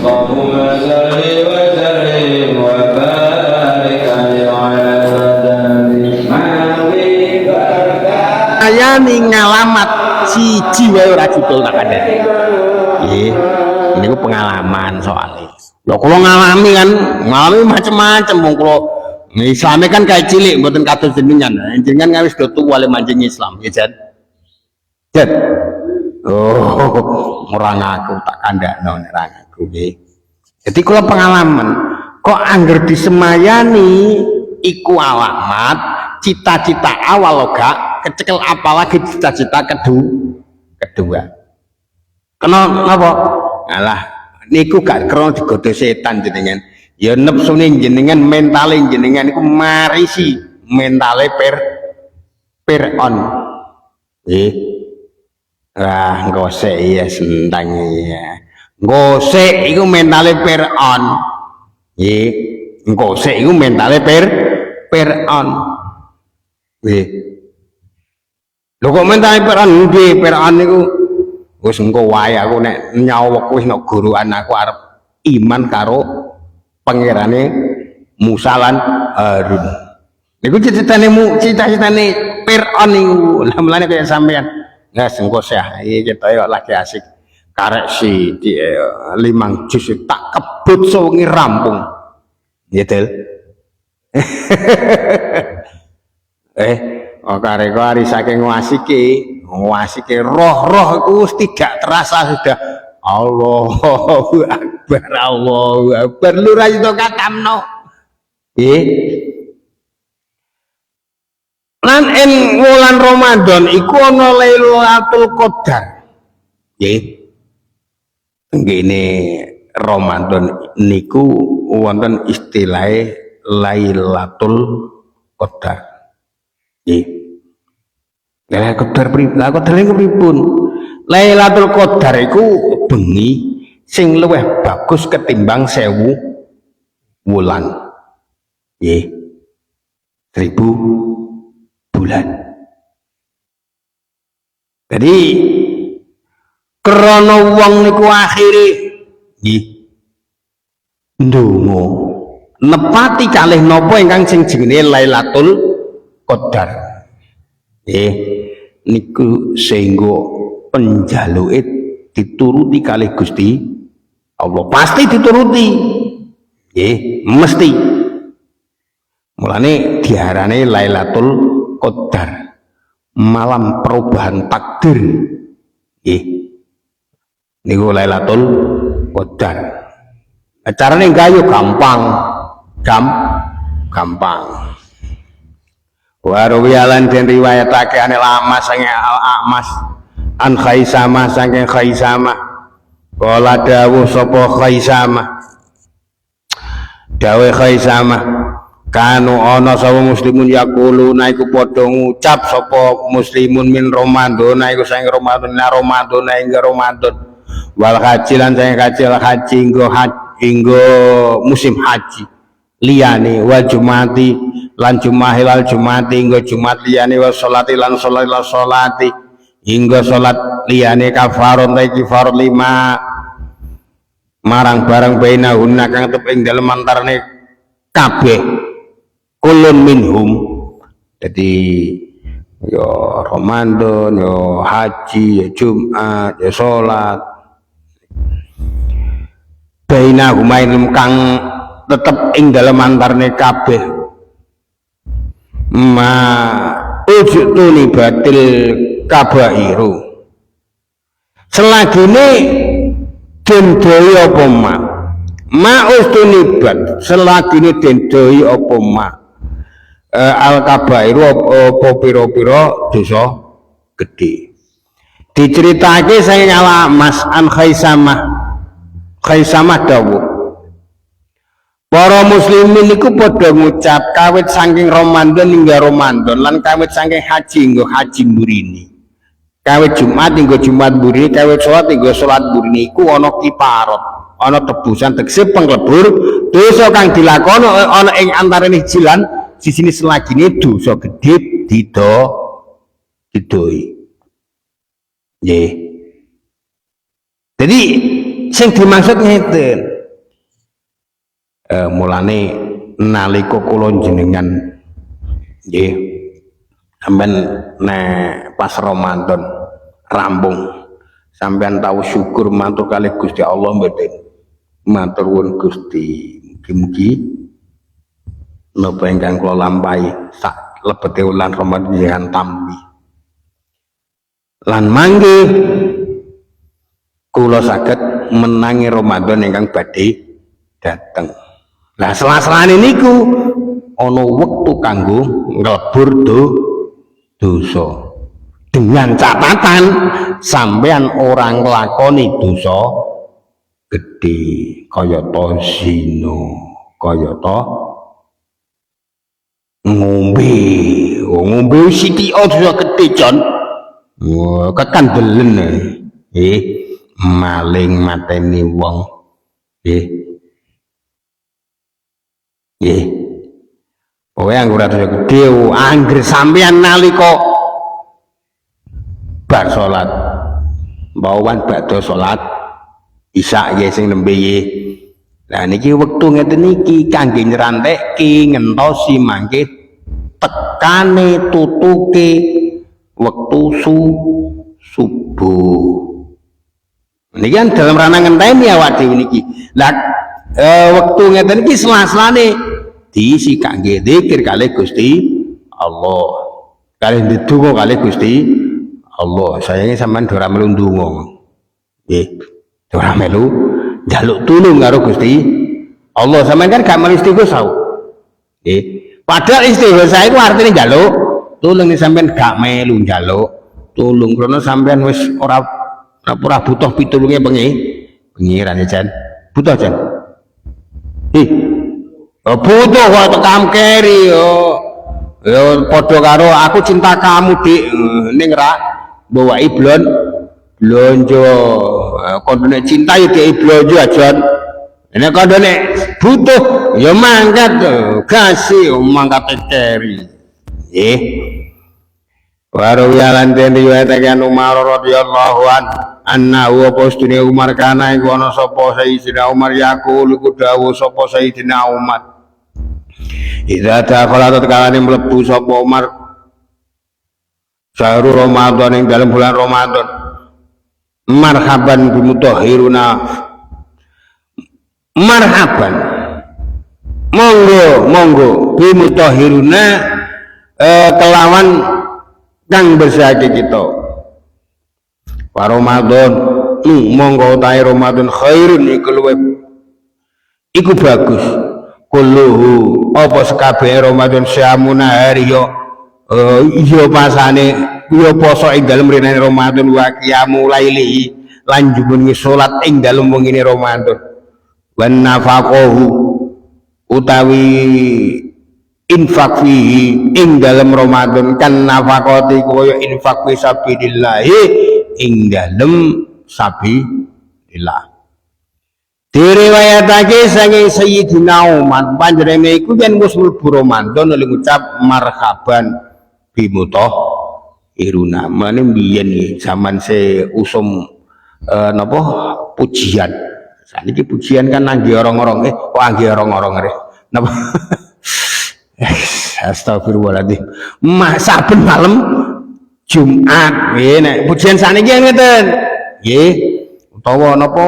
اللهم صل وسلم وبارك على saya nih ngalamat siji wae ora judul tak ada. Nggih, niku pengalaman soalnya. Lho kula ngalami macam-macam wong kula Islame kan kayak cilik mboten kados jenengan. Jenengan wis do tuwa le manjing Islam, ya Jan. Jan. Oh, ora ngaku tak kandakno nek ora ngaku nggih. Jadi kula pengalaman kok angger disemayani iku alamat cita-cita awal gak kecekel apalagi cita-cita kedua. Kenapa? Alah niku gak krono digodho setan jenengan. Ya nepsune jenengan mentale jenengan iku marisi mentale peron. Ah gosek ya sentang ya. Gosek iku mentale peron. Gosek iku mentale peron. Lho kok mentale peron nggih peron niku wis engko wae aku nek nyawek wis nek guruan aku arep iman karo pangerane Musa lan Harun. Niku cita-citane Fir'aun niku. Lah mulane kaya sampean. Nah, engko sah iki ketoke lagi asik karek sithik 5 juz tak kebut sewengi rampung. Nggih, karek ari saking wasike roh-roh iku wis tidak terasa sudah Allahu Akbar lurah itu katamno lan wulan Ramadan iku ana Lailatul Qadar ngene Ramadan niku wonten istilahe Lailatul Qadar Lailatul Qadar pripun Lailatul Qadar iku bengi sing luwih bagus ketimbang 1000 wulan 1000 bulan. Jadi krana wong niku akhire ndonga nepati kalih napa ingkang sing jenenge Lailatul Qadar niku sehingga penjaluke dituruti kalih Gusti Allah pasti dituruti mesti mulane diarani Lailatul Qadar malam perubahan takdir niku Lailatul Qadar carane gayo gampang Waruwiyalan den riwayatake ane lama sange al-A'mas an Khaisamah sange Khaisamah kala dawuh sapa Khaisamah dawe Khaisamah kanu ana sapa muslimun yaquluna iku padha ngucap sapa muslimun min Ramadan iku sange Ramadan ing Ramadan wal haji lan sange haji inggo musim haji liyane wa jumati lan jumahil jumati inggo jumat liyane wa sholati lan sholati inggo sholat liyane kafarun kifar 5 marang barang baina hunna kang teping dalem antarane kabeh kulun minhum jadi ya Ramadan ya haji ya Jumat ya sholat baina humain kang tetep ing dalem antarane kabeh ma ujtuni batil kabairu selagine den doi apa ma ujtuni bat selagine den doi apa al kabairu apa pira-pira dosa gedhe diceritake saking Mas an Khaisamah dawuh para muslimin niku padha ngucap kawit saking Ramadan hingga Ramadan lan kawit saking haji hingga haji mburini kawit Jumat hingga Jumat mburini kawit salat hingga salat mburini iku ana kiparat ana tebusan tegese penglebur dosa kang dilakoni ana ing antarane jilan sisine selagine dosa gedhe didoi nggih jadi sing dimaksud ngeten Mulane nalika kula jenengan nggih sampean nek pas Ramadan rampung sampean tahu syukur matur kalih Gusti Allah mboten? Matur nuwun Gusti, mugi-mugi napa ingkang kula lampahi sak lebete wulan Ramadan jangan tampi lan mangke kula saged menangi Ramadan ingkang badhe dateng. Lah sela-selane niku ana wektu kanggo nglebur dosa dengan catatan sampean orang nglakoni dosa gede kaya to zina, kaya to ngombe sithik dosa gede Jon. Kekandelen maling mateni wong pokoke anggere dosa gede anggere sampeyan nalika bar salat bawan badhe salat isya ya sing nembe nggih. Lah niki wektu ngeten iki kangge nyrantekke ngentosi mangke tekane tutuke wektu subuh. Niki kan dalam ranah ngenteni awak dhewe niki. Lah wektu ngeten iki sela-selane diisi kangge zikir kalih Gusti Allah. Kalih ndedonga kalih Gusti Allah. Sayange sampean ora melu ndonga. Nggih. Ora melu njaluk tulung karo Gusti Allah. Sampean kan gak melu istighosa. Nggih. Padahal istighosa iku artine njaluk tulung nih sampean gak melu njaluk tulung karena sampean wis ora butuh pitulunge pengiran ya Jan. Butuh Jan. Butuh kok tekam keri yo padha karo aku cinta kamu Dik ning ra bawahi blonjo kondone cinta ya dhek blonjo aja nek kondone butuh ya mangkat kasih mangkat keri nggih. Wa rawiyalan den riwayatake Umar radhiyallahu anhu apa sedune Umar kana iku ana sapa Sayyidina Umar yaqul iku dawuh sapa Sayyidina Umar idza dakhala tatkala mlebu sapa Umar syahrul Ramadan ing dalam bulan Ramadan marhaban bimutahhiruna marhaban monggo bimutahhiruna kelawan kang bersake kita wa Ramadan monggo tae Ramadan khairun iku bagus kulluhu apa sekabeh Ramadan syamuna hari yo iya pasane yo poso ing dalem rene Ramadan wa qiyamu laili lan jumengi salat ing dalem wengine Ramadan wan nafaqahu utawi infak fihi ing dalam Ramadan kan nafaqati kaya infak fi sabilillah ing dalam sabilillah. Diriwayatake saking Sayyidina Umar panjenengane iku yen wis mlebu Ramadan oleh ngucap marhaban bimutahhiruna mane mbiyen zaman se usum napa pujian. Saniki pujian kan nangge orang-orang kok angge orang-orang rek. Napa astagfirullahaladzim saben malam Jumat nek pujian saniki ngeten nggih utawa napa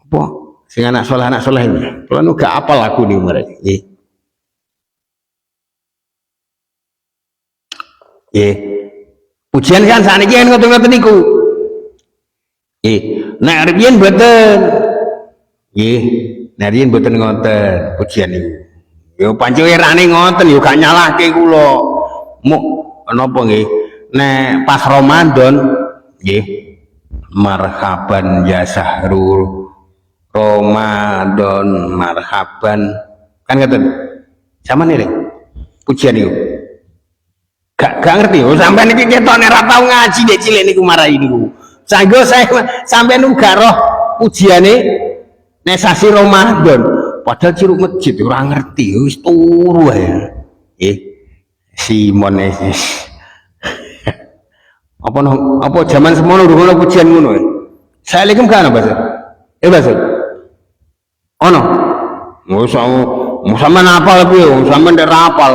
apa sing anak soleh ini kula nu gak apal lagu niku mereka nggih pujian kan saniki ngoten-ngoten niku nggih nek riyen mboten nggih nek riyen mboten ngoten pujian niku yo pancen erane ngoten yo gak nyalahke kula muk napa nggih nek pas Ramadan nggih marhaban ya sahrul Ramadan marhaban kan ngoten zaman ini pujian niku gak ngerti yo sampean iki ketok nek ra tau ngaji nek cilik niku marahi niku sanggo saya sampean niku gak roh pujiane nek sasi Ramadan padahal ciruk masjid ora ngerti wis turu ae nggih Simon apa zaman semono ngono pujian ngono saya likem kan Mas Mas ono Sampeyan apal piye? Sampeyan ndak apal.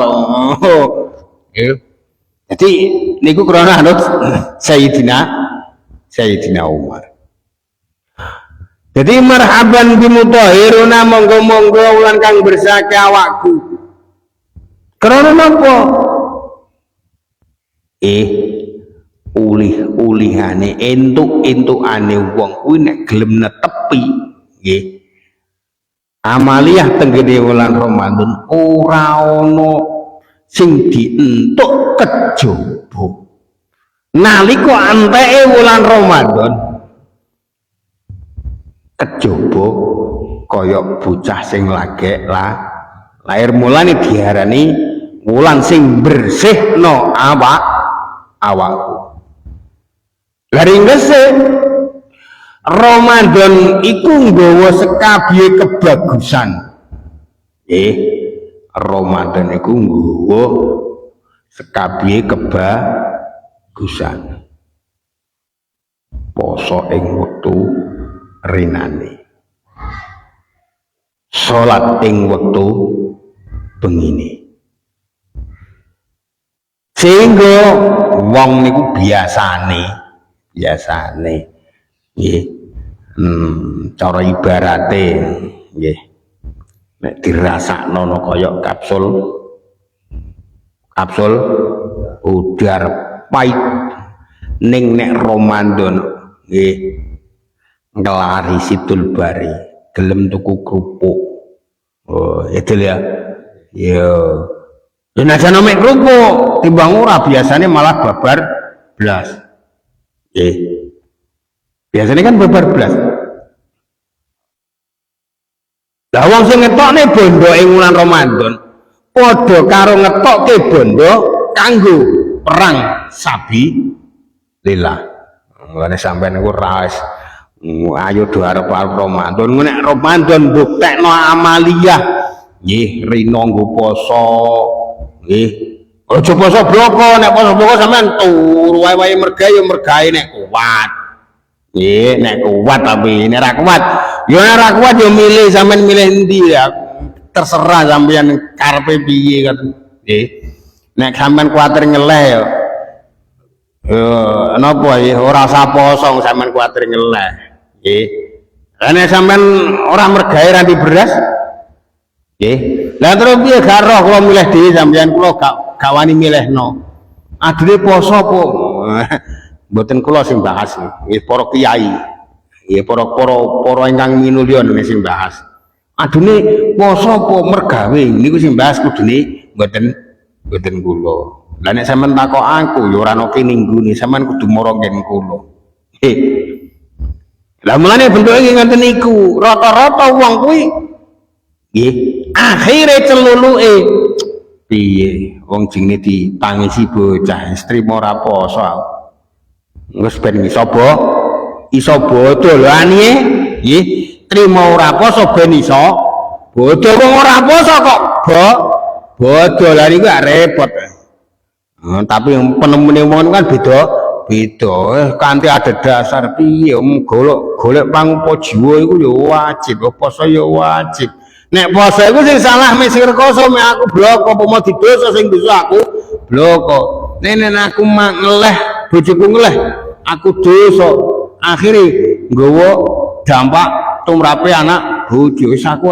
Jadi niku krana anut Sayyidina Umar. Jadi marhaban bimutahhiruna monggo-monggo ulan kang bersake awakku. Krana napa? Ulih-ulihane entuk-entukane wong kuwi nek gelem netepi nggih. Amaliyah tenggene wulan Ramadan ora ana sing dientuk kejaba. Nalika anteke wulan Ramadan kejaba kaya bocah sing lagek lahir mulane diarani wulan sing bersihno awakku. Lah ringkese Ramadan iku nggawa sekabihe kebagusan. Ramadan iku nggawa sekabihe kebagusan. Poso ing wektu rinane. Salat ing wektu bengine. Sehingga wong niku biasane nggih cara ibarate nggih nek dirasakno kaya kapsul udar pahit ning nek Ramadan nggih ngelari Sidul Bari gelem tuku kerupuk. Itu ya jenazah mek kerupuk timbang ora biasanya malah babar blas. Biasanya kan babar blas. Lah wong sing ngetokne bondo ing wulan Ramadan padha karo ngetokke bondo kanggo perang sabilillah. Mulane sampeyan niku ras ayo do arep Ramadan. Nek Ramadan buktekno amaliyah nggih rina nggo poso nggih. Aja poso bloko, nek poso bloko sampean turu wae mergawe mergawe nek kuat. Nggih, nek kuat tapi nek ra kuat, ya nek ra kuat ya milih sampean milih endi ya. Terserah sampean karepe piye kan. Nggih. Nek sampean kuwatir ngeleh ya napa ya ora usah poso sampean kuwatir ngeleh. Nggih. Lah nek sampean ora mergawe ranti beras nggih. Lah terus piye gak roh kula milih dhewe sampean kula gak wani milihno. Adune poso apa? Mboten kula sing bahas nggih para kiai. Nggih para ingkang minulya sing bahas. Adune poso apa mergawe niku sing bahas kudune mboten kula. Lah nek sampean takok aku ya ora ana kiningune sampean kudu mara ngen kula. Lah mulane bentuke ngoten niku, rata-rata wong kuwi nggih akhire celuluke piye wong jenenge ditangisi bocah istri ora poso wis ben iso bodol anihe nggih trimo ora poso ben iso bodol wong ora poso kok bodol lan iku gak repot. Tapi penemune wong kan beda kanthi ada dasar piye golek pangpa jiwa iku ya wajib poso ya wajib. Nek poso iku sing salah mek sing rekoso mek aku bloko apa mau didosa sing dosa aku bloko. Nek aku ngeleh bojoku ngeleh aku dosa akhire nggawa dampak tumrape anak bojo wis aku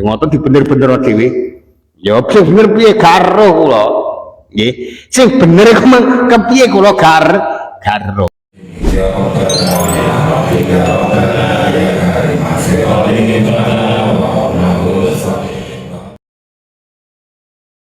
ngoten dibener-bener dhewe. Ya sing bener piye gak ero kula. Nggih. Sing bener iku kepiye kula gak ero.